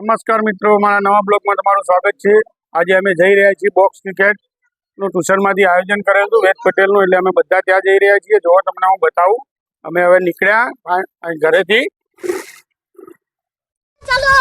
નમસ્કાર મિત્રો, મારા નવા બ્લોગમાં તમારું સ્વાગત છે। આજે અમે જઈ રહ્યા છીએ બોક્સ ક્રિકેટનું ટ્યુશનમાંથી આયોજન કરેલું હતું વેદ પટેલનું, એટલે અમે બધા ત્યાં જઈ રહ્યા છીએ। જો તમને હું બતાવું, અમે હવે નીકળ્યા ઘરેથી। ચાલો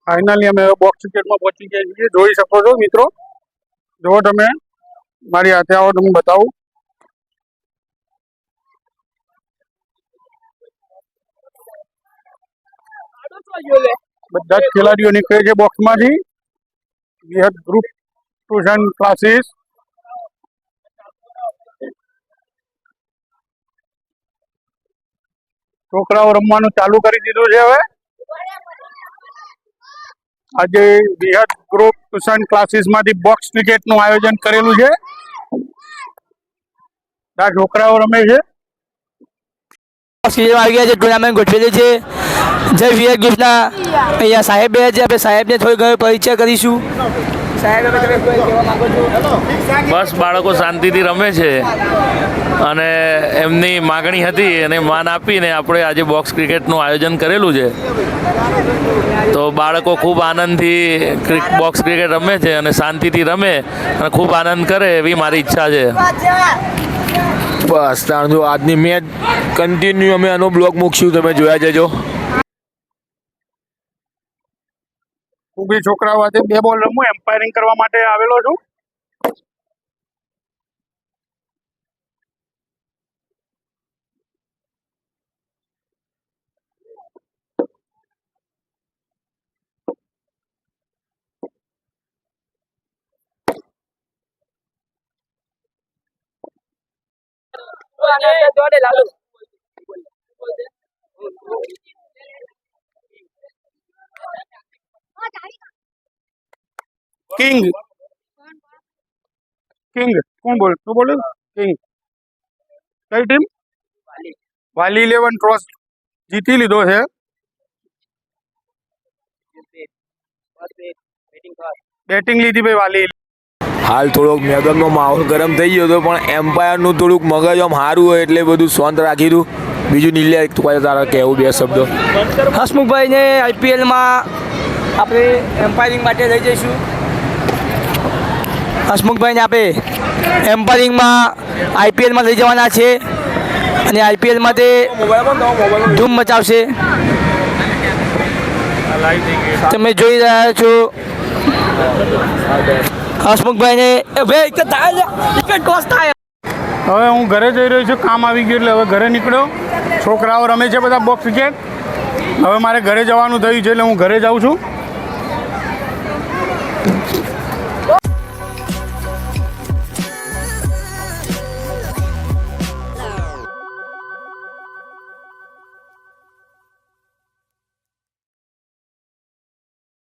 फाइनली अमे बॉक्स क्रिकेट में पहुंची गए છીએ। જોઈ શકો છો મિત્રો, જો તમે મારી હાથે આવો તો હું બતાવું। બધા જ ખેલાડીઓ નીકળે છે બોક્સમાંથી। વિહત ગ્રુપ ટ્યુશન ક્લાસીસ। છોકરાઓ રમવાનું ચાલુ કરી દીધું છે। હવે આજે વિહત ગ્રુપ ટ્યુશન ક્લાસીસ માંથી બોક્સ ક્રિકેટ નું આયોજન કરેલું છે। આ છોકરાઓ રમે છે। टूर्नामेंट गोठवेली है। जय वीआर ग्रुपना अँ साहेब બે છે। આપણે સાહેબને થોડી ઘણો પરિચય કરીશું। બસ બાળકો શાંતિથી રમે છે અને એમની માગણી હતી અને માન આપીને આપણે આજે બોક્સ ક્રિકેટનું આયોજન કરેલું છે। તો બાળકો ખૂબ આનંદથી બોક્સ ક્રિકેટ રમે છે અને શાંતિથી રમે અને ખૂબ આનંદ કરે એવી મારી ઈચ્છા છે। બસ તાણ જો આજની મેચ કન્ટિન્યુ અમે આનો બ્લોગ મૂકશું, તમે જોયા જજો। હું બી છોકરાઓ સાથે 2 બોલ રમું, એમ્પાયરિંગ કરવા માટે આવેલો છું। किंग किंग कौन बोल तू बोले किंग कई टीम वाली 11 टॉस जीती लीधो है। બેટિંગ લીધી ભાઈ વાલી। હાલ થોડોક મેદાનનો માહોલ ગરમ થઈ ગયો હતો, પણ એમ્પાયરનું થોડુંક મગજ આમ સારું હોય એટલે બધું શાંત રાખી દઉં। બીજું નીલે તારા કહેવું 2 શબ્દો। હસમુખભાઈને આઈપીએલમાં આપણે એમ્પાયરિંગ માટે લઈ જઈશું। હસમુખભાઈને આપણે એમ્પાયરિંગમાં આઈપીએલમાં લઈ જવાના છે અને આઈપીએલમાં તે ધૂમ મચાવશે। તમે જોઈ રહ્યા છો હસમુખભાઈને। હવે હું ઘરે જઈ રહ્યો છું, કામ આવી ગયું એટલે હવે ઘરે નીકળ્યો। છોકરાઓ રમે છે બધા બોક્સ ક્રિકેટ। હવે મારે ઘરે જવાનું થયું છે એટલે હું ઘરે જાઉં છું।